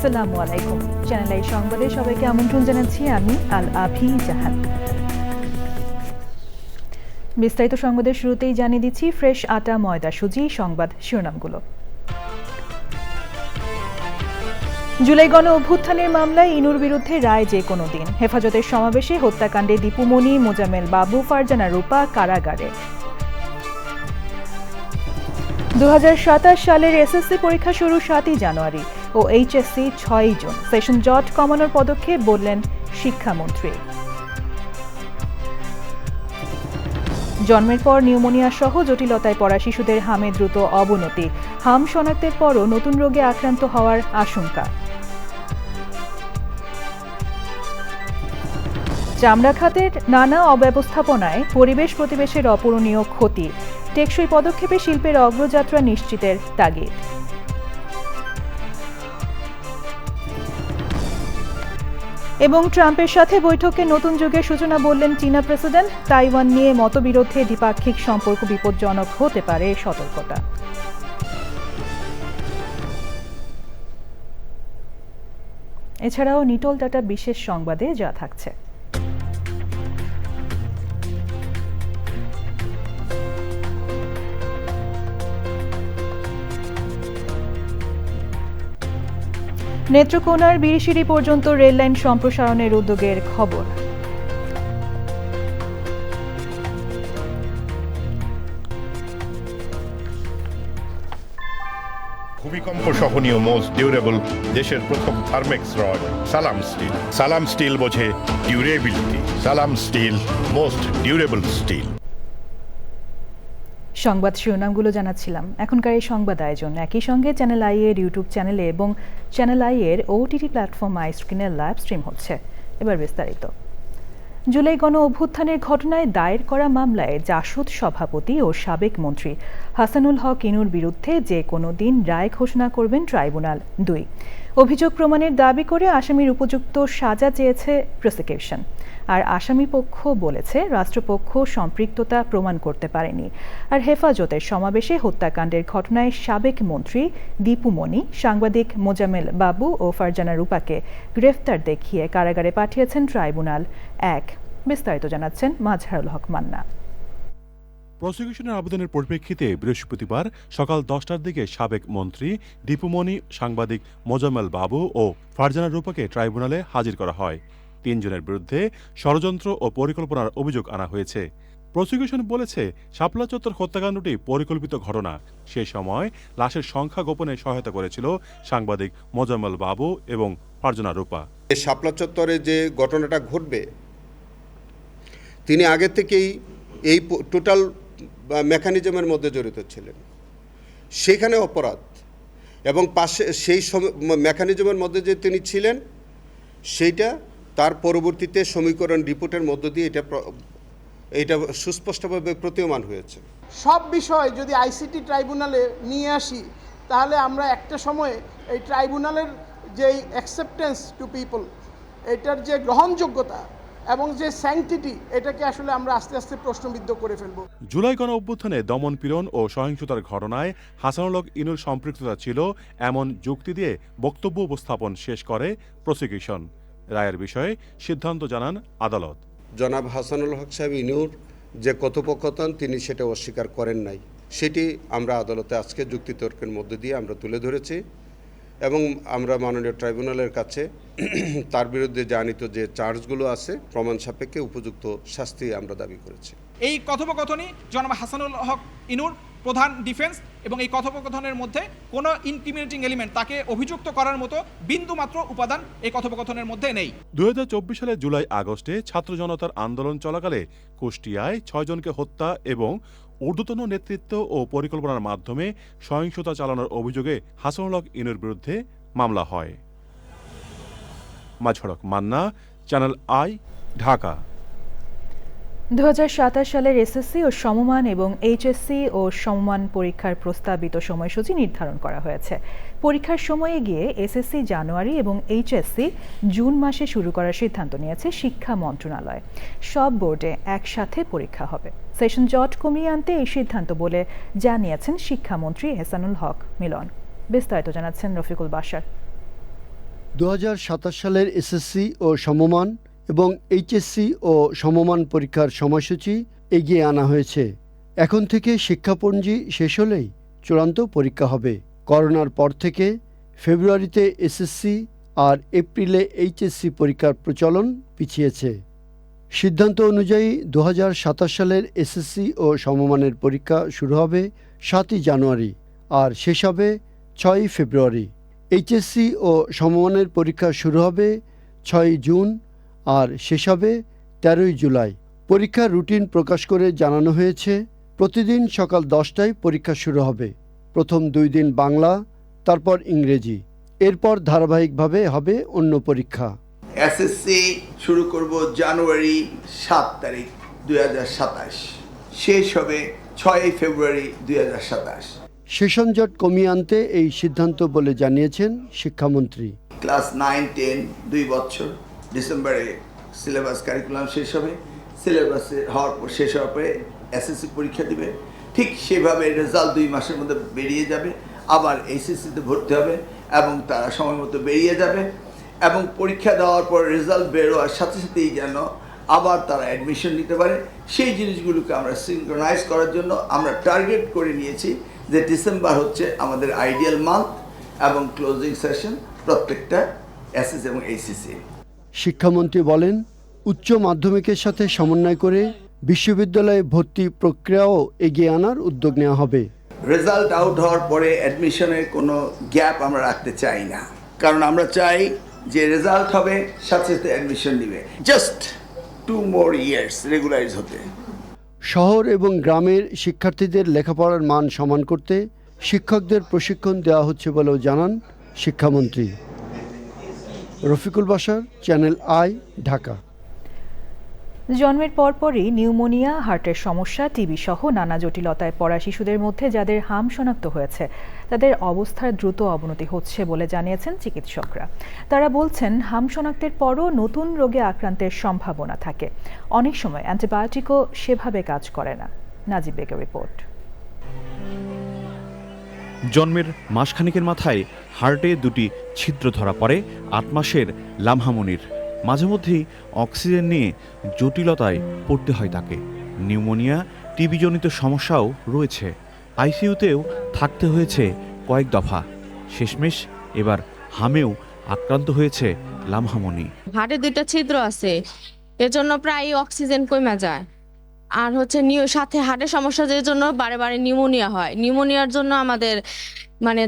আসসালামু আলাইকুম। Channel I সংবাদে সবাইকে আমন্ত্রণ জানাচ্ছি আমি আল আফি জাহান। বিস্তারিত সংবাদের শুরুতেই জানিয়ে দিচ্ছি ফ্রেশ আটা ময়দা সুজি সংবাদ শিরোনামগুলো। জুলাই গণ অভ্যুত্থানের মামলায় ইনুর বিরুদ্ধে রায় যে কোনো দিন। হেফাজতের সমাবেশে হত্যাকাণ্ডে দীপুমণি, মোজামেল বাবু, ফারজানা রূপা কারাগারে। 2027 সালের এসএসসি পরীক্ষা শুরু 7 জানুয়ারি ও এইচএসসি 6 জুন। সেশন জট কমানোর পদক্ষেপ বললেন শিক্ষামন্ত্রী। জন্মের পর নিউমোনিয়া সহ জটিলতায় পড়া শিশুদের হামে দ্রুত অবনতি। হাম শনাক্তের পরও নতুন রোগে আক্রান্ত হওয়ার আশঙ্কা। চামড়া খাতের নানা অব্যবস্থাপনায় পরিবেশ প্রতিবেশের অপূরণীয় ক্ষতি। টেকসই পদক্ষেপে শিল্পের অগ্রযাত্রা নিশ্চিতের তাগিদ। এবং ট্রাম্পের সাথে বৈঠকে নতুন যুগের সূচনা বললেন চীনা প্রেসিডেন্ট। তাইওয়ান নিয়ে মতবিরোধে দ্বিপাক্ষিক সম্পর্ক বিপজ্জনক হতে পারে, সতর্কতা। এছাড়াও নিটল ডাটা বিশেষ সংবাদে যা থাকছে। নেত্রকোনার বীরশিরি পর্যন্ত রেললাইন সম্প্রসারণের উদ্যোগের খবর। ভূমিকম্প সহনীয় মোস্ট ডিউরেবল দেশের প্রথম থার্মেক্স রড সালাম স্টিল। সালাম স্টিল বোঝে ডিউরেবিলিটি। সালাম স্টিল, মোস্ট ডিউরেবল স্টিল। সংবাদ শিরোনামগুলো জানাচ্ছিলাম। এখনকার এই সংবাদ আয়োজন একই সঙ্গে চ্যানেল আই এর ইউটিউব চ্যানেলে এবং চ্যানেল আই এর ওটিটি প্ল্যাটফর্ম আই স্ক্রিনে লাইভ স্ট্রিম হচ্ছে। এবার বিস্তারিত। জুলাই গণ অভ্যুত্থানের ঘটনায় দায়ের করা মামলায় জাসদ সভাপতি ও সাবেক মন্ত্রী হাসানুল হক ইনুর বিরুদ্ধে যে কোনো দিন রায় ঘোষণা করবেন ট্রাইব্যুনাল 2। অভিযোগ প্রমাণের দাবি করে আসামির উপযুক্ত সাজা চেয়েছে প্রসিকিউশন। আর আসামি পক্ষ বলেছে রাষ্ট্রপক্ষ সম্পৃক্ততা প্রমাণ করতে পারেনি। আর হেফাজতের সমাবেশে হত্যাকাণ্ডের ঘটনায় সাবেক মন্ত্রী দীপুমণি, সাংবাদিক মোজামেল বাবু ও ফারজানা রূপাকে গ্রেফতার দেখিয়ে কারাগারে পাঠিয়েছেন ট্রাইব্যুনাল 1। বিস্তারিত জানাচ্ছেন মাজহারুল হক মান্না। প্রসিকিউশনের আবেদনের পরিপ্রেক্ষিতে বৃহস্পতিবার সকাল 10টার দিকে সাবেক মন্ত্রী দীপুমণি, সাংবাদিক মোজামেল বাবু ও ফারজানা রূপাকে ট্রাইব্যুনালে হাজির করা হয়। 3 জনের বিরুদ্ধে ষড়যন্ত্র ও পরিকল্পনার অভিযোগ আনা হয়েছে। প্রসিকিউশন বলেছে শাপলা চত্বর হত্যাকাণ্ডটি পরিকল্পিত ঘটনা। সে সময় লাশের সংখ্যা গোপনে সহায়তা করেছিল সাংবাদিক মোজামেল বাবু এবং ফারজানা রূপা। শাপলা চত্বরে যে ঘটনাটা ঘটবে, তিনি আগে থেকেই এই টোটাল মেকানিজমের মধ্যে জড়িত ছিলেন। সেখানে অপরাধ এবং পাশে সেই মেকানিজমের মধ্যে যে তিনি ছিলেন, সেইটা তার পরবর্তীতে সমীকরণ রিপোর্টের মধ্য দিয়ে এটা সুস্পষ্টভাবে প্রতীয়মান হয়েছে। সব বিষয় যদি আইসিটি ট্রাইব্যুনালে নিয়ে আসি, তাহলে আমরা একটা সময়ে এই ট্রাইব্যুনালের যেই অ্যাকসেপ্টেন্স টু পিপল, এটার যে গ্রহণযোগ্যতা এবং যে স্যাংটিটি, এটাকে আসলে আমরা আস্তে আস্তে প্রশ্নবিদ্ধ করে ফেলব। জুলাই গণ অভ্যুত্থানে দমন-পীড়ন ও সহিংসতার ঘটনায় হাসানুল হক ইনুর সম্পৃক্ততা ছিল এমন যুক্তি দিয়ে বক্তব্য উপস্থাপন শেষ করে প্রসিকিউশন। রায়ের বিষয়ে সিদ্ধান্ত জানান আদালত। জনাব হাসানুল হক সাহেব ইনুর যে কথোপকথন, তিনি সেটা অস্বীকার করেন নাই। সেটি আমরা আদালতে আজকে যুক্তিতর্কের মধ্য দিয়ে আমরা তুলে ধরেছি এবং আমরা মাননীয় ট্রাইব্যুনালের কাছে তার বিরুদ্ধে জানিত যে চার্জগুলো আছে প্রমাণ সাপেক্ষে উপযুক্ত শাস্তি আমরা দাবি করেছি। এই কথোপকথনই জনাব হাসানুল হক ইনুর প্রধান ডিফেন্স এবং এই কথোপকথনের মধ্যে কোনো ইনক্রিমিনেটিং এলিমেন্ট, তাকে অভিযুক্ত করার মতো বিন্দুমাত্র উপাদান এই কথোপকথনের মধ্যে নেই। 2024 সালের জুলাই আগস্টে ছাত্র জনতার আন্দোলন চলাকালে কুষ্টিয়ায় 6 জনকে হত্যা এবং ঊর্ধ্বতন নেতৃত্ব ও পরিকল্পনার মাধ্যমে সহিংসতা চালানোর অভিযোগে হাসানুল হক ইনুর বিরুদ্ধে মামলা হয়। মাজহারুল হক মান্না, চ্যানেল আই, ঢাকা। 2027 সালের এসএসসি ও সমমান এবং এইচএসসি ও সমমান পরীক্ষার প্রস্তাবিত সময়সূচি নির্ধারণ করা হয়েছে। পরীক্ষার সময়ে গিয়ে এসএসসি জানুয়ারি এবং এইচএসসি জুন মাসে শুরু করার সিদ্ধান্ত নিয়েছে শিক্ষা মন্ত্রণালয়। সব বোর্ডে একসাথে পরীক্ষা হবে। সেশন জট কমিয়ে আনতে এই সিদ্ধান্ত বলে জানিয়েছেন শিক্ষামন্ত্রী এহসানুল হক মিলন। বিস্তারিত জানাচ্ছেন রফিকুল বাশার। 2027 সালের এসএসসি ও সমমান এবং এইচএসসি ও সমমান পরীক্ষার সময়সূচি এগিয়ে আনা হয়েছে। এখন থেকে শিক্ষাপঞ্জি শেষ হলেই চূড়ান্ত পরীক্ষা হবে। করোনার পর থেকে ফেব্রুয়ারিতে এসএসসি আর এপ্রিলে এইচএসসি পরীক্ষার প্রচলন পিছিয়েছে। সিদ্ধান্ত অনুযায়ী 2027 সালের এসএসসি ও সমমানের পরীক্ষা শুরু হবে 7ই জানুয়ারি আর শেষ হবে 6ই ফেব্রুয়ারি। এইচএসসি ও সমমানের পরীক্ষা শুরু হবে 6ই জুন আর শেষ হবে 13ই জুলাই। পরীক্ষার রুটিন প্রকাশ করে জানানো হয়েছে, প্রতিদিন সকাল 10টায় পরীক্ষা শুরু হবে। প্রথম 2 দিন বাংলা, তারপর ইংরেজি, এরপর ধারাবাহিকভাবে হবে অন্য পরীক্ষা। এসএসসি শুরু করব জানুয়ারি 7 তারিখ 2027, শেষ হবে 6ই ফেব্রুয়ারি 2027। সেশন জট কমিয়ে আনতে এই সিদ্ধান্ত বলে জানিয়েছেন শিক্ষামন্ত্রী। ক্লাস 9-10 2 বছর, ডিসেম্বরে সিলেবাস কারিকুলাম শেষ হবে, সিলেবাসে হওয়ার পর শেষ হওয়ার পরে এসএসসি পরীক্ষা দিবে। ঠিক সেভাবে রেজাল্ট 2 মাসের মধ্যে বেরিয়ে যাবে, আবার এইচএসসিতে ভর্তি হবে এবং তারা সময় মতো বেরিয়ে যাবে এবং পরীক্ষা দেওয়ার পর রেজাল্ট বেরোয়ার সাথে সাথেই যেন আবার তারা অ্যাডমিশন নিতে পারে। সেই জিনিসগুলোকে আমরা সিনক্রোনাইজ করার জন্য আমরা টার্গেট করে নিয়েছি যে ডিসেম্বর হচ্ছে আমাদের আইডিয়াল মান্থ এবং ক্লোজিং সেশন প্রত্যেকটা এসএসসি এবং এইচএসসি। শিক্ষামন্ত্রী বলেন, উচ্চ মাধ্যমিকের সাথে সমন্বয় করে বিশ্ববিদ্যালয়ে ভর্তি প্রক্রিয়াও এগিয়ে আনার উদ্যোগ নেওয়া হবে। রেজাল্ট আউট হওয়ার পরে অ্যাডমিশনের কোনো গ্যাপ আমরা রাখতে চাই না, কারণ আমরা চাই যে রেজাল্ট হবে সাথে সাথে অ্যাডমিশন দিবে, জাস্ট 2 more years রেগুলারাইজ হতে। শহর এবং গ্রামের শিক্ষার্থীদের লেখাপড়ার মান সমান করতে শিক্ষকদের প্রশিক্ষণ দেওয়া হচ্ছে বলেও জানান শিক্ষামন্ত্রী। Rafiqul Bashar, channel I, Dhaka. জন্মের পরপরই নিউমোনিয়া, হার্টের সমস্যা, টিবি সহ নানা জটিলতায় পড়া শিশুদের মধ্যে যাদের হাম শনাক্ত হয়েছে তাদের অবস্থার দ্রুত অবনতি হচ্ছে বলে জানিয়েছেন চিকিৎসকরা। তারা বলছেন, হাম শনাক্তের পরও নতুন রোগে আক্রান্তের সম্ভাবনা থাকে। অনেক সময় অ্যান্টিবায়োটিকও সেভাবে কাজ করে না। নাজিব বেগের রিপোর্ট। জন্মের মাসখানেকের মাথায় হার্টে 2টি ছিদ্র ধরা পড়ে 8 মাসের লামহামনির। মাঝে মধ্যেই অক্সিজেন নিয়ে জটিলতায় পড়তে হয় তাকে। নিউমোনিয়া, টিবিজনিত সমস্যাও রয়েছে। আইসিইউতেও থাকতে হয়েছে কয়েক দফা। শেষমেশ এবার হামেও আক্রান্ত হয়েছে লামহামনি। হার্টে 2টা ছিদ্র আছে, এজন্য প্রায় অক্সিজেন কমে যায়। আর হচ্ছে সাথে হার্টের সমস্যা, যে জন্য বারে বারে নিউমোনিয়া হয়। নিউমোনিয়ার জন্য আমাদের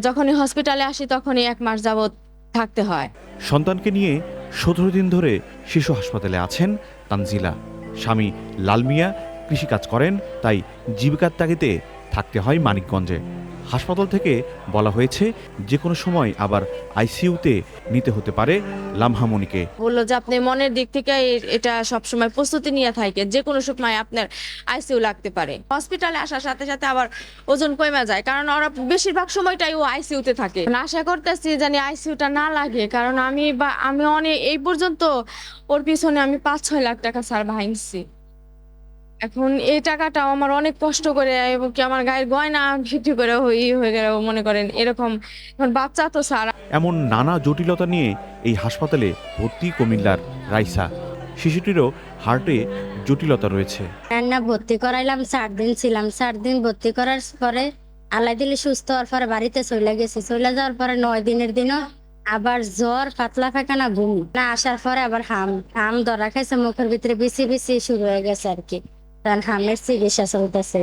যখনই হসপিটালে আসি তখনই 1 মাস যাবত থাকতে হয়। সন্তানকে নিয়ে 17 দিন ধরে শিশু হাসপাতালে আছেন তানজিলা। স্বামী লাল মিয়া কৃষিকাজ করেন, তাই জীবিকার তাগিদে থাকতে হয় মানিকগঞ্জে। হাসপাতাল থেকে বলা হয়েছে যে কোনো সময় আবার আইসিইউতে নিতে হতে পারে লামহামনিকে। বললো যে আপনি মনের দিক থেকে এটা সবসময় প্রস্তুতি নিয়ে থাকে, যে কোনো সময় আপনার আইসিইউ লাগতে পারে। হসপিটালে আসার সাথে সাথে আবার ওজন কমে যায়, কারণ ওরা বেশিরভাগ সময়টাই ও আইসিইউতে থাকে। আশা করতেছি জানি আইসিইউটা না লাগে, কারণ আমি অনেক এই পর্যন্ত ওর পিছনে আমি 5-6 লাখ টাকা স্যার ভাঙছি। এখন এই টাকাটাও আমার অনেক কষ্ট করে এবং কি আমার গায়ের গয়না বিক্রি করে হয়ে গেল, মনে করেন এরকম। এখন বাচ্চা তো স্যার। এমন নানা জটিলতা নিয়ে এই হাসপাতালে ভর্তি কুমিল্লার রাইসা। শিশুটিরও হার্টে জটিলতা রয়েছে। রান্না ভর্তি করাইলাম, 4 দিন ছিলাম। 4 দিন ভর্তি করার পরে আল্লাহ দিলে সুস্থ হওয়ার পরে বাড়িতে চলে গেছি। চলে যাওয়ার পরে 9 দিনের দিনও আবার জ্বর, পাতলা পায়খানা, ঘুম না আসার পরে আবার হাম ধরা খাইছে, মুখের ভিতরে বিসি শুরু হয়ে গেছে আর কি। হামের চিকিৎসা চলতেছে।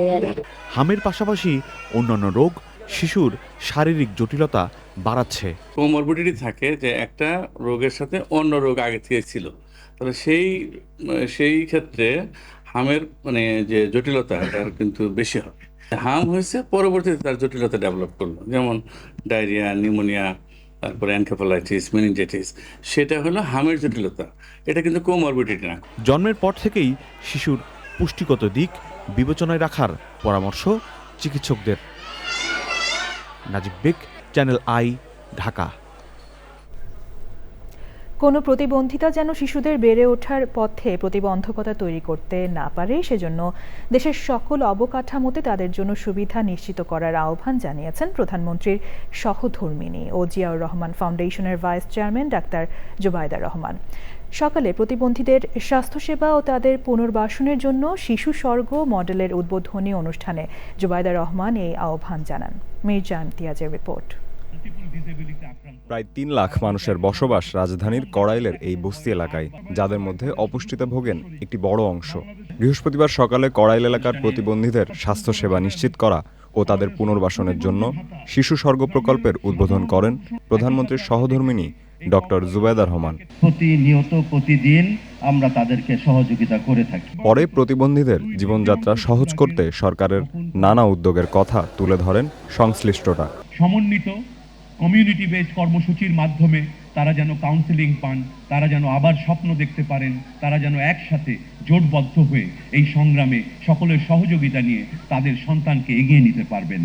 হামের পাশাপাশি অন্যান্য রোগ শিশুর শারীরিক জটিলতা বাড়াচ্ছে। কোমরবিডিটি থাকে যে একটা রোগের সাথে অন্য রোগ আগে থেকে ছিল, তাহলে সেই ক্ষেত্রে হামের যে জটিলতা এটা কিন্তু বেশি হবে। হাম হয়েছে, পরবর্তীতে তার জটিলতা ডেভেলপ করলো, যেমন ডায়রিয়া, নিউমোনিয়া, তারপরে এনকেফালাইটিস, মেনিনজাইটিস। সেটা হলো হামের জটিলতা, এটা কিন্তু কোমরবিডিটি না। জন্মের পর থেকেই শিশুর পুষ্টিগত দিক বিবেচনায় রাখার পরামর্শ চিকিৎসকদের। নাজিব বেগ, চ্যানেল আই, ঢাকা। কোনো প্রতিবন্ধিতা যেন শিশুদের বেড়ে ওঠার পথে প্রতিবন্ধকতা তৈরি করতে না পারে, সেজন্য দেশের সকল অবকাঠামোতে তাদের জন্য সুবিধা নিশ্চিত করার আহ্বান জানিয়েছেন প্রধানমন্ত্রীর সহধর্মিণী ও জিয়াউর রহমান ফাউন্ডেশনের vice chairman doctor Zubaida Rahman. সকালে প্রতিবন্ধীদের স্বাস্থ্যসেবা ও তাদের পুনর্বাসনের জন্য শিশু স্বর্গ মডেলের উদ্বোধনী অনুষ্ঠানে জুবাইদা রহমান এই আহ্বান জানান। মির্জা ইমতিয়াজের রিপোর্ট। প্রায় ৩ লাখ মানুষের বসবাস রাজধানীর কড়াইলের এই বস্তি এলাকায়, যাদের মধ্যে অপুষ্টিতে ভোগেন একটি বড় অংশ। বৃহস্পতিবার সকালে কড়াইল এলাকার প্রতিবন্ধীদের স্বাস্থ্যসেবা নিশ্চিত করা ও তাদের পুনর্বাসনের জন্য শিশু স্বর্গ প্রকল্পের উদ্বোধন করেন প্রধানমন্ত্রীর সহধর্মিণী ডক্টর জুবাইদা রহমান। প্রতিদিন আমরা তাদেরকে সহযোগিতা করে থাকি। পরে প্রতিবন্ধীদের জীবনযাত্রা সহজ করতে সরকারের নানা উদ্যোগের কথা তুলে ধরেন সংশ্লিষ্টরা। সমন্বিত কমিউনিটি বেসড কর্মসূচির মাধ্যমে তারা যেন কাউন্সেলিং পান, তারা যেন আবার স্বপ্ন দেখতে পারেন, তারা যেন একসাথে জোটবদ্ধ হয়ে এই সংগ্রামে সকলের সহযোগিতা নিয়ে তাদের সন্তানকে এগিয়ে নিতে পারবেন।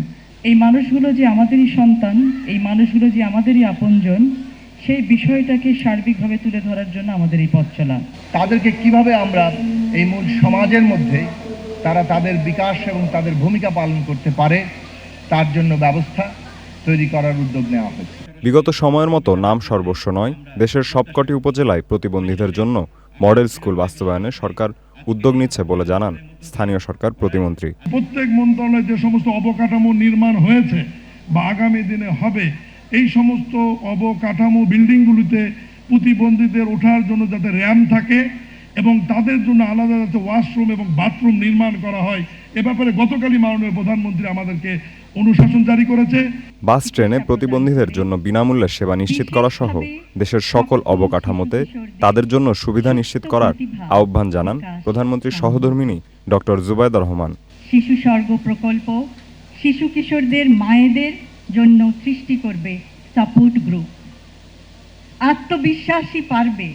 এই মানুষগুলো যে আমাদেরই সন্তান, এই মানুষগুলো যে আমাদেরই আপনজন, সেই বিষয়টাকে সার্বিকভাবে তুলে ধরার জন্য আমাদের এই পথ চলা। তাদেরকে কিভাবে আমরা এই মূল সমাজের মধ্যে তারা তাদের বিকাশ এবং তাদের ভূমিকা পালন করতে পারে তার জন্য ব্যবস্থা তৈরি করার উদ্যোগ নেওয়া হয়েছে। বিগত সময়ের মতো নাম সর্বস্ব নয়, দেশের সবকটি উপজেলায় প্রতিবন্ধীদের জন্য মডেল স্কুল বাস্তবায়নে সরকার উদ্যোগ নিচ্ছে বলে জানান স্থানীয় সরকার প্রতিমন্ত্রী। প্রত্যেক মন্ত্রণালয়ে যে সমস্ত অবকাঠামো নির্মাণ হয়েছে বা আগামী দিনে হবে, এই সমস্ত অবকাঠামো বিল্ডিংগুলিতে প্রতিবন্ধীদের ওঠার জন্য যাতে র্যাম্প থাকে এবং তাদের জন্য আলাদা যাতে ওয়াশরুম এবং বাথরুম নির্মাণ করা হয়, এ ব্যাপারে গতকালই মাননীয় প্রধানমন্ত্রী আমাদেরকে অনুশাসন জারি করেছে। বাস ট্রেনে প্রতিবন্ধীদের জন্য বিনামূল্যে সেবা নিশ্চিত করা সহ দেশের সকল অবকাঠামোতে তাদের জন্য সুবিধা নিশ্চিত করার আহ্বান জানান প্রধানমন্ত্রীর সহধর্মিণী ডক্টর জুবাইদা রহমান। শিশু স্বর্গ প্রকল্প শিশু কিশোরদের মায়েদের জন্য সৃষ্টি করবে সাপোর্ট গ্রুপ। আত্মবিশ্বাসী পারবে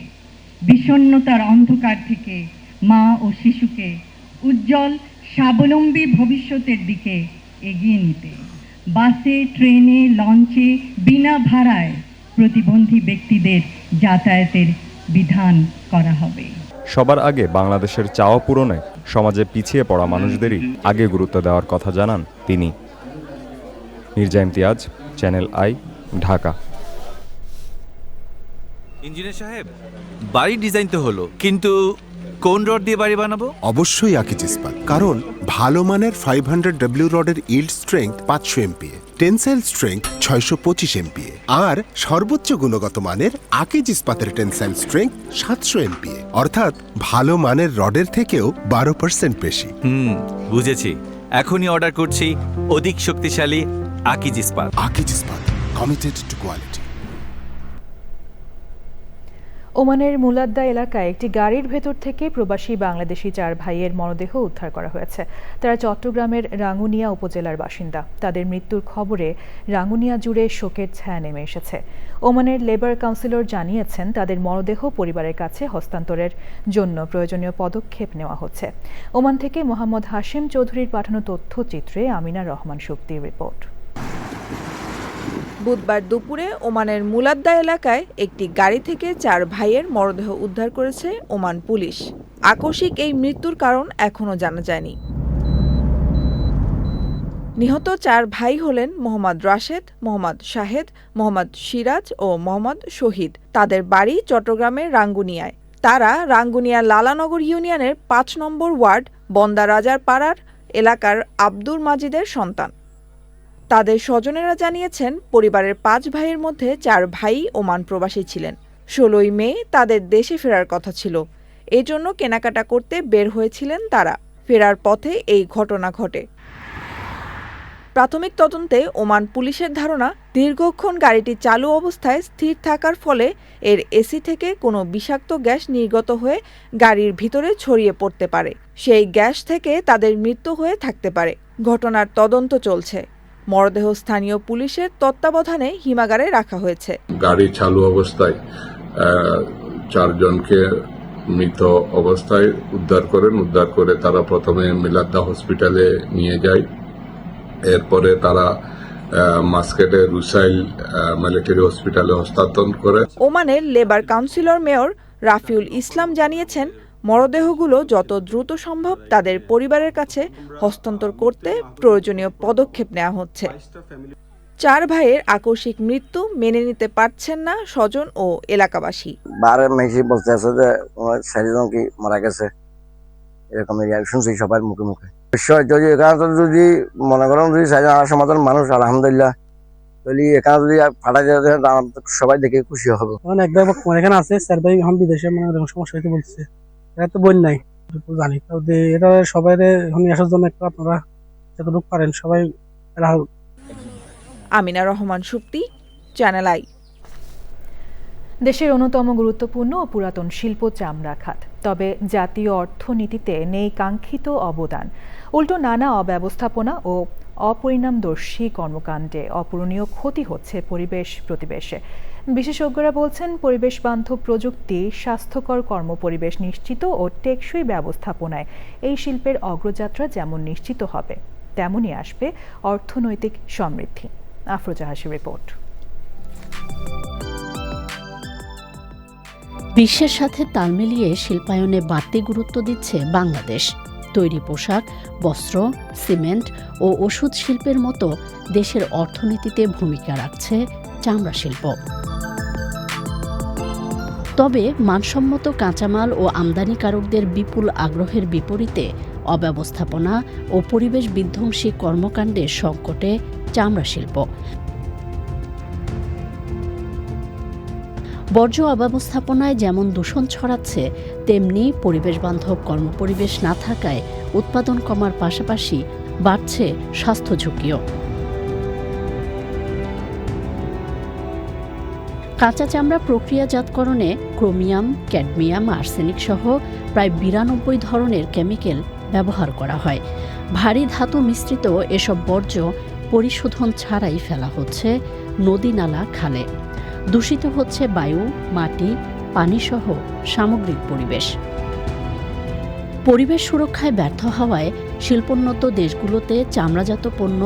বিষণ্ণতার অন্ধকার থেকে মা ও শিশুকে উজ্জ্বল স্বাবলম্বী ভবিষ্যতের দিকে এগিয়ে নিতে। বাসে, ট্রেনে, লঞ্চে বিনা ভাড়ায় প্রতিবন্ধী ব্যক্তিদের যাতায়াতের বিধান করা হবে। সবার আগে বাংলাদেশের চাওয়া পূরণে সমাজে পিছিয়ে পড়া মানুষদেরই আগে গুরুত্ব দেওয়ার কথা জানান তিনি। Mirza Imtiaz, channel I, Dhaka. Engineer সাহেব, বাড়ি ডিজাইন তো হলো, কিন্তু কোন রড দিয়ে বাড়ি বানাবো? অবশ্যই আকিজ ইস্পাত, কারণ ভালো মানের 500W রডের yield strength 500 MPa, tensile strength 625 MPa আর সর্বোচ্চ গুণগত মানের আকিজ ইস্পাতের টেনসাইল স্ট্রেংথ 700 MPa, অর্থাৎ ভালো মানের রডের থেকেও 12% বেশি। বুঝেছি, এখনই অর্ডার করছি অধিক শক্তিশালী আকিজ ইস্পাত। আকিজ ইস্পাত, কমিটেড টু কোয়ালিটি। ওমানের মুলাদ্দা এলাকায় একটি গাড়ির ভেতর থেকে প্রবাসী বাংলাদেশি 4 ভাইয়ের মরদেহ উদ্ধার করা হয়েছে। তারা চট্টগ্রামের রাঙ্গুনিয়া উপজেলার বাসিন্দা। তাদের মৃত্যুর খবরে রাঙ্গুনিয়া জুড়ে শোকের ছায়া নেমে এসেছে। ওমানের লেবার কাউন্সিলর জানিয়েছেন তাদের মরদেহ পরিবারের কাছে হস্তান্তরের জন্য প্রয়োজনীয় পদক্ষেপ নেওয়া হচ্ছে। ওমান থেকে মোহাম্মদ হাশেম চৌধুরীর পাঠানো তথ্যচিত্রে আমিনা রহমান শক্তির রিপোর্ট। বুধবার দুপুরে ওমানের মুলাদ্দা এলাকায় একটি গাড়ি থেকে 4 ভাইয়ের মরদেহ উদ্ধার করেছে ওমান পুলিশ। আকস্মিক এই মৃত্যুর কারণ এখনও জানা যায়নি। নিহত 4 ভাই হলেন মোহাম্মদ রাশেদ, মোহাম্মদ শাহেদ, মোহাম্মদ সিরাজ ও মোহাম্মদ শহীদ। তাদের বাড়ি চট্টগ্রামের রাঙ্গুনিয়ায়। তারা রাঙ্গুনিয়া লালানগর ইউনিয়নের 5 নম্বর ওয়ার্ড বন্দা রাজার পাড়ার এলাকার আব্দুল মাজিদের সন্তান। তাদের স্বজনেরা জানিয়েছেন পরিবারের 5 ভাইয়ের মধ্যে 4 ভাই ওমান প্রবাসী ছিলেন। 16ই মে তাদের দেশে ফেরার কথা ছিল। এজন্য কেনাকাটা করতে বের হয়েছিলেন তারা। ফেরার পথে এই ঘটনা ঘটে। প্রাথমিক তদন্তে ওমান পুলিশের ধারণা, দীর্ঘক্ষণ গাড়িটি চালু অবস্থায় স্থির থাকার ফলে এর এসি থেকে কোনো বিষাক্ত গ্যাস নির্গত হয়ে গাড়ির ভিতরে ছড়িয়ে পড়তে পারে। সেই গ্যাস থেকে তাদের মৃত্যু হয়ে থাকতে পারে। ঘটনার তদন্ত চলছে। মরদেহ স্থানীয় পুলিশের তত্ত্বাবধানে হিমাগারে রাখা হয়েছে। গাড়ি চালু অবস্থায় 4 জনকে মৃত অবস্থায় উদ্ধার করে তারা প্রথমে মিলাদ্দা হসপিটালে নিয়ে যায়। এরপরে তারা মাস্কেটে রুসাইল মিলিটারি হসপিটালে হস্তান্তর করে। ওমানের লেবার কাউন্সিলর মেয়র রাফিউল ইসলাম জানিয়েছেন, মরদেহগুলো যত দ্রুত সম্ভব তাদের পরিবারের কাছে হস্তান্তর করতে প্রয়োজনীয় পদক্ষেপ নেওয়া হচ্ছে। 4 ভাইয়ের আকস্মিক মৃত্যু মেনে নিতে পারছেন না স্বজন ও এলাকাবাসী। বারে মেসি বলতে আছে যে চারিজন কি মারা গেছে, এরকম শুনছি সবার মুখে মুখে। বিষয় যদি এখানে যদি মনে করেন যদি সমাজের মানুষ আলহামদুলিল্লাহ, তাহলে এখানে যদি ফাটা যায় সবাই দেখে খুশি হবে। এখানে আছে 4 ভাই এখন বিদেশে, মানে সমস্যা হইতে বলছে, এটা তো বই নাই জানি, এটা সবাই এখন আসার জন্য একটু আপনারা যতটুকু পারেন সবাই। Amina Rahman Supti, channel I. দেশের অন্যতম গুরুত্বপূর্ণ ও পুরাতন শিল্প চামড়া খাত, তবে জাতীয় অর্থনীতিতে নেই কাঙ্ক্ষিত অবদান। উল্টো নানা অব্যবস্থাপনা ও অপরিণামদর্শী কর্মকাণ্ডে অপূরণীয় ক্ষতি হচ্ছে পরিবেশ প্রতিবেশে। বিশেষজ্ঞরা বলছেন, পরিবেশ বান্ধব প্রযুক্তি, স্বাস্থ্যকর কর্মপরিবেশ নিশ্চিত ও টেকসই ব্যবস্থাপনায় এই শিল্পের অগ্রযাত্রা যেমন নিশ্চিত হবে, তেমনই আসবে অর্থনৈতিক সমৃদ্ধি। আফরোজা হাসির রিপোর্ট। বিশ্বের সাথে তাল মিলিয়ে শিল্পায়নে বাড়তি গুরুত্ব দিচ্ছে বাংলাদেশ। তৈরি পোশাক, বস্ত্র, সিমেন্ট ও ওষুধ শিল্পের মতো দেশের অর্থনীতিতে ভূমিকা রাখছে চামড়া শিল্প। তবে মানসম্মত কাঁচামাল ও আমদানিকারকদের বিপুল আগ্রহের বিপরীতে অব্যবস্থাপনা ও পরিবেশ বিধ্বংসী কর্মকাণ্ডের সংকটে চামড়া শিল্প। বর্জ্য অব্যবস্থাপনায় যেমন দূষণ ছড়াচ্ছে, তেমনি পরিবেশবান্ধব কর্মপরিবেশ না থাকায় উৎপাদন কমার পাশাপাশি বাড়ছে স্বাস্থ্য ঝুঁকিও। কাঁচা চামড়া প্রক্রিয়াজাতকরণে ক্রোমিয়াম, ক্যাডমিয়াম, আর্সেনিক সহ প্রায় 92 ধরনের কেমিক্যাল ব্যবহার করা হয়। ভারী ধাতু মিশ্রিত এসব বর্জ্য পরিশোধন ছাড়াই ফেলা হচ্ছে নদী, নালা, খালে। দূষিত হচ্ছে বায়ু, মাটি, পানিসহ সামগ্রিক পরিবেশ। পরিবেশ সুরক্ষায় ব্যর্থ হওয়ায় শিল্পোন্নত দেশগুলোতে চামড়াজাত পণ্য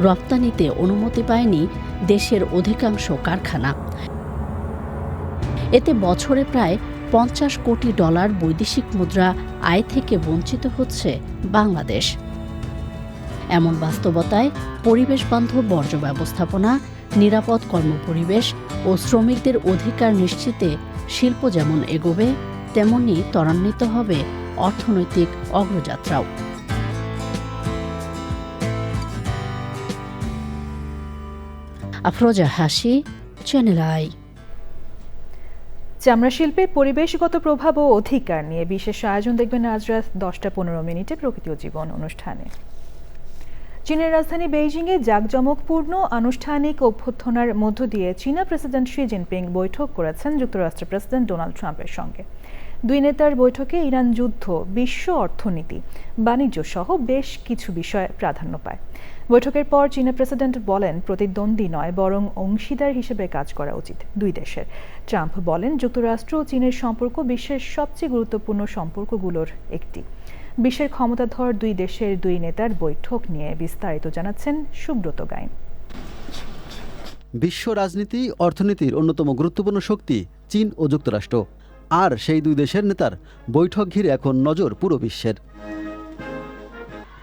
রপ্তানিতে অনুমতি পায়নি দেশের অধিকাংশ কারখানা। এতে বছরে প্রায় $50 কোটি বৈদেশিক মুদ্রা আয় থেকে বঞ্চিত হচ্ছে বাংলাদেশ। এমন বাস্তবতায় পরিবেশ বান্ধব বর্জ্য ব্যবস্থাপনা, নিরাপদ কর্মপরিবেশ ও শ্রমিকদের অধিকার নিশ্চিতে শিল্প যেমন এগোবে, তেমনি ত্বরান্বিত হবে অর্থনৈতিক অগ্রযাত্রাও। আফরোজা হাসি, চ্যানেল আই। চামড়া শিল্পের পরিবেশগত প্রভাব ও অধিকার নিয়ে বিশেষ আয়োজন দেখবেন আজ রাত 10:15 প্রকৃতি ও জীবন অনুষ্ঠানে। চীনের রাজধানী বেইজিংয়ে জাঁকজমকপূর্ণ আনুষ্ঠানিক অভ্যর্থনার মধ্য দিয়ে চীনা প্রেসিডেন্ট শি জিনপিং বৈঠক করেছেন যুক্তরাষ্ট্রের প্রেসিডেন্ট ডোনাল্ড ট্রাম্পের সঙ্গে। দুই নেতার বৈঠকে ইরান যুদ্ধ, বিশ্ব অর্থনীতি, বাণিজ্য সহ বেশ কিছু বিষয় প্রাধান্য পায়। বৈঠকের পর চীনা প্রেসিডেন্ট বলেন, প্রতিদ্বন্দ্বী নয় বরং অংশীদার হিসেবে কাজ করা উচিত দুই দেশের। ট্রাম্প বলেন, যুক্তরাষ্ট্র ও চীনের সম্পর্ক বিশ্বের সবচেয়ে গুরুত্বপূর্ণ সম্পর্কগুলোর একটি। বিশ্বের ক্ষমতাধর দুই দেশের দুই নেতার বৈঠক নিয়ে বিস্তারিত জানাচ্ছেন সুব্রত গাইন। বিশ্ব রাজনীতি, অর্থনীতির অন্যতম গুরুত্বপূর্ণ শক্তি চীন ও যুক্তরাষ্ট্র, আর সেই দুই দেশের নেতার বৈঠক ঘিরে এখন নজর পুরো বিশ্বের।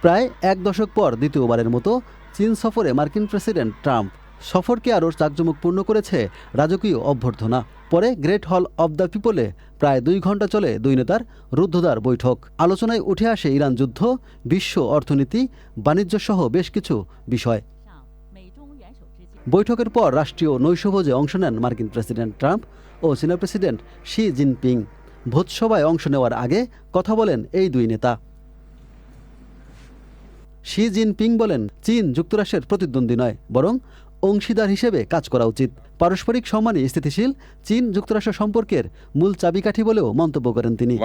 প্রায় 1 দশক পর দ্বিতীয়বারের মতো চীন সফরে মার্কিন প্রেসিডেন্ট ট্রাম্প। সফরকে আরও জাঁকজমকপূর্ণ করেছে রাজকীয় অভ্যর্থনা। পরে গ্রেট হল অব দ্য পিপলে প্রায় 2 ঘণ্টা চলে দুই নেতার রুদ্ধদ্বার বৈঠক। আলোচনায় উঠে আসে ইরান যুদ্ধ, বিশ্ব অর্থনীতি, বাণিজ্য সহ বেশ কিছু বিষয়। বৈঠকের পর রাষ্ট্রীয় নৈশভোজে অংশ নেন মার্কিন প্রেসিডেন্ট ট্রাম্প ও চীনা প্রেসিডেন্ট শি জিনপিং। ভোজসভায় অংশ নেওয়ার আগে কথা বলেন এই দুই নেতা। শি জিনপিং বলেন, চীন যুক্তরাষ্ট্রের প্রতিদ্বন্দ্বী নয় বরং অংশীদার হিসেবে কাজ করা উচিত। পারস্পরিক সম্মানই স্থিতিশীল চীন যুক্তরাষ্ট্র সম্পর্কের মূল চাবিকাঠি বলেও মন্তব্য করেন তিনি।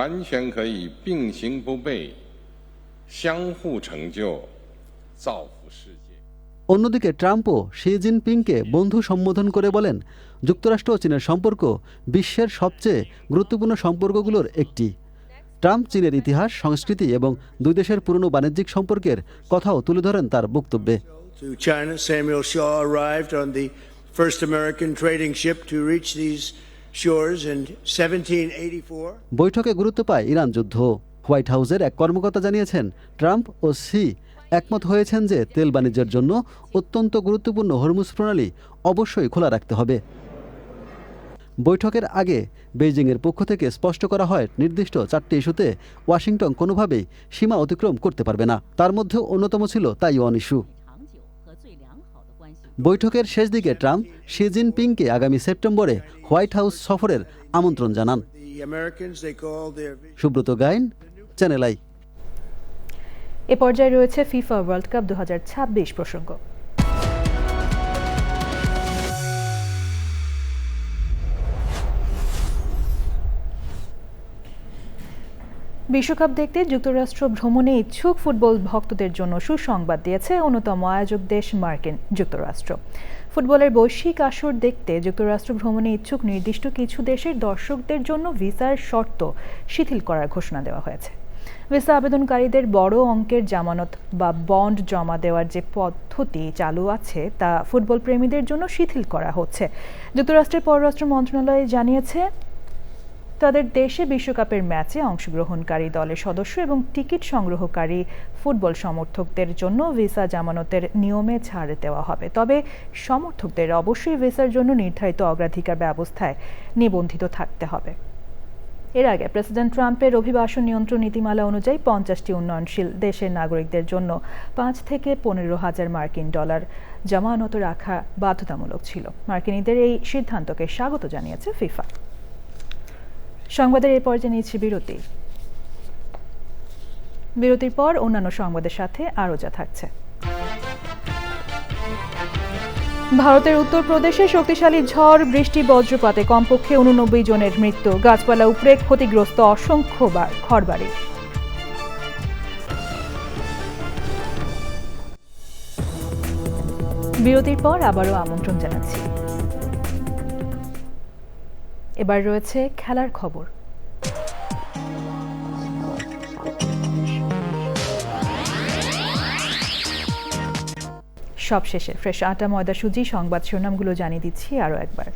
অন্যদিকে ট্রাম্পও শি জিনপিংকে বন্ধু সম্বোধন করে বলেন, যুক্তরাষ্ট্র ও চীনের সম্পর্ক বিশ্বের সবচেয়ে গুরুত্বপূর্ণ সম্পর্কগুলোর একটি। ট্রাম্প চীনের ইতিহাস, সংস্কৃতি এবং দুই দেশের পুরনো বাণিজ্যিক সম্পর্কের কথাও তুলে ধরেন তার বক্তব্যে। To China, Samuel Shaw arrived on the first American trading ship to reach these shores in 1784. বৈঠকে গুরুত্ব পায় ইরান যুদ্ধ। হোয়াইট হাউসের এক কর্মকর্তা জানিয়েছেন, ট্রাম্প ও শি একমত হয়েছেন যে তেল বাণিজ্যের জন্য অত্যন্ত গুরুত্বপূর্ণ হরমুজ প্রণালী অবশ্যই খোলা রাখতে হবে। বৈঠকের আগে বেইজিংয়ের পক্ষ থেকে স্পষ্ট করা হয়, নির্দিষ্ট 4টি ইস্যুতে ওয়াশিংটন কোনোভাবেই সীমা অতিক্রম করতে পারবে না। তার মধ্যে অন্যতম ছিল তাইওয়ান ইস্যু। বৈঠকের শেষ দিকে ট্রাম্প শি জিনপিংকে আগামী সেপ্টেম্বরে হোয়াইট হাউস সফরের আমন্ত্রণ জানান। Subrata Gain, Channel i. এ পর্যায়ে রয়েছে ফিফা ওয়ার্ল্ড কাপ 2026 প্রসঙ্গ। বিশ্বকাপ দেখতে যুক্তরাষ্ট্র ভ্রমণে ইচ্ছুক ফুটবল ভক্তদের জন্য সুসংবাদ দিয়েছে অন্যতম আয়োজক দেশ মার্কিন যুক্তরাষ্ট্র। ফুটবলের বৈশ্বিক আসর দেখতে যুক্তরাষ্ট্র ভ্রমণে ইচ্ছুক নির্দিষ্ট কিছু দেশের দর্শকদের জন্য ভিসার শর্ত শিথিল করার ঘোষণা দেওয়া হয়েছে। ভিসা আবেদনকারীদের বড় অঙ্কের জামানত বা বন্ড জমা দেওয়ার যে পদ্ধতি চালু আছে তা ফুটবল প্রেমীদের জন্য শিথিল করা হচ্ছে। যুক্তরাষ্ট্রের পররাষ্ট্র মন্ত্রণালয় জানিয়েছে, তাদের দেশে বিশ্বকাপের ম্যাচে অংশগ্রহণকারী দলের সদস্য এবং টিকিট সংগ্রহকারী ফুটবল সমর্থকদের জন্য ভিসা জামানতের নিয়মে ছাড় দেওয়া হবে। তবে সমর্থকদের অবশ্যই ভিসার জন্য নির্ধারিত অগ্রাধিকার ব্যবস্থায় নিবন্ধিত থাকতে হবে। এর আগে প্রেসিডেন্ট ট্রাম্পের অভিবাসন নিয়ন্ত্রণ নীতিমালা অনুযায়ী 50টি উন্নয়নশীল দেশের নাগরিকদের জন্য 5 থেকে 15,000 মার্কিন ডলার জামানত রাখা বাধ্যতামূলক ছিল। মার্কিনীদের এই সিদ্ধান্তকে স্বাগত জানিয়েছে ফিফা। সংবাদের এই পর্যায়ে নিয়েছি বিরতি। বিরতির পর অন্যান্য সংবাদের সাথে আরও যা থাকছে। ভারতের উত্তরপ্রদেশে শক্তিশালী ঝড়, বৃষ্টি, বজ্রপাতে কমপক্ষে 89 জনের মৃত্যু, গাছপালা উপড়ে ক্ষতিগ্রস্ত অসংখ্য ঘরবাড়ি। বিরতির পর আবারও আমন্ত্রণ জানাচ্ছি। এবার রয়েছে খেলার খবর। সবশেষে ফ্রেশ আটা, ময়দা, সুজি সংবাদ শিরোনামগুলো জানিয়ে দিচ্ছি আরও একবার।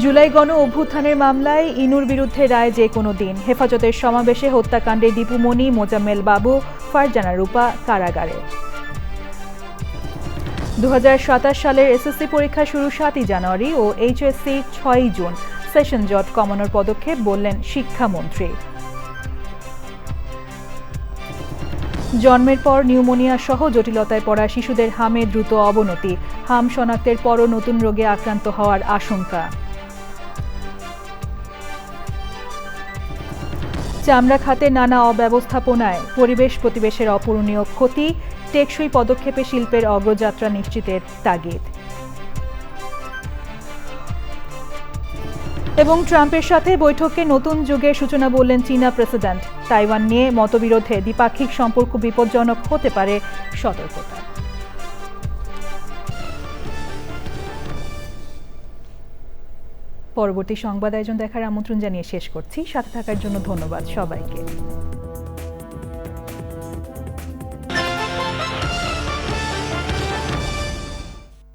জুলাই গণ অভ্যুত্থানের মামলায় ইনুর বিরুদ্ধে রায় যে কোনো দিন। হেফাজতের সমাবেশে হত্যাকাণ্ডে দীপুমণি, মোজাম্মেল বাবু, ফারজানা রূপা কারাগারে। 2027 সালের এসএসসি পরীক্ষা শুরু 7 জানুয়ারি ও এইচএসসি 6 জুন। সেশন জট কমানোর পদক্ষেপ বললেন শিক্ষামন্ত্রী। জন্মের পর নিউমোনিয়া সহ জটিলতায় পড়া শিশুদের হামে দ্রুত অবনতি, হাম শনাক্তের পরও নতুন রোগে আক্রান্ত হওয়ার আশঙ্কা। চামড়া খাতে নানা অব্যবস্থাপনায় পরিবেশ প্রতিবেশের অপূরণীয় ক্ষতি, টেকসই পদক্ষেপে শিল্পের অগ্রযাত্রা নিশ্চিতের তাগিদ। এবং ট্রাম্পের সাথে বৈঠকে নতুন যুগের সূচনা বললেন চীনা প্রেসিডেন্ট। তাইওয়ান নিয়ে মতবিরোধে দ্বিপাক্ষিক সম্পর্ক বিপজ্জনক হতে পারে, সতর্কতা। পরবর্তী সংবাদ আয়োজন দেখার আমন্ত্রণ জানিয়ে শেষ করছি। সাথে থাকার জন্য ধন্যবাদ সবাইকে।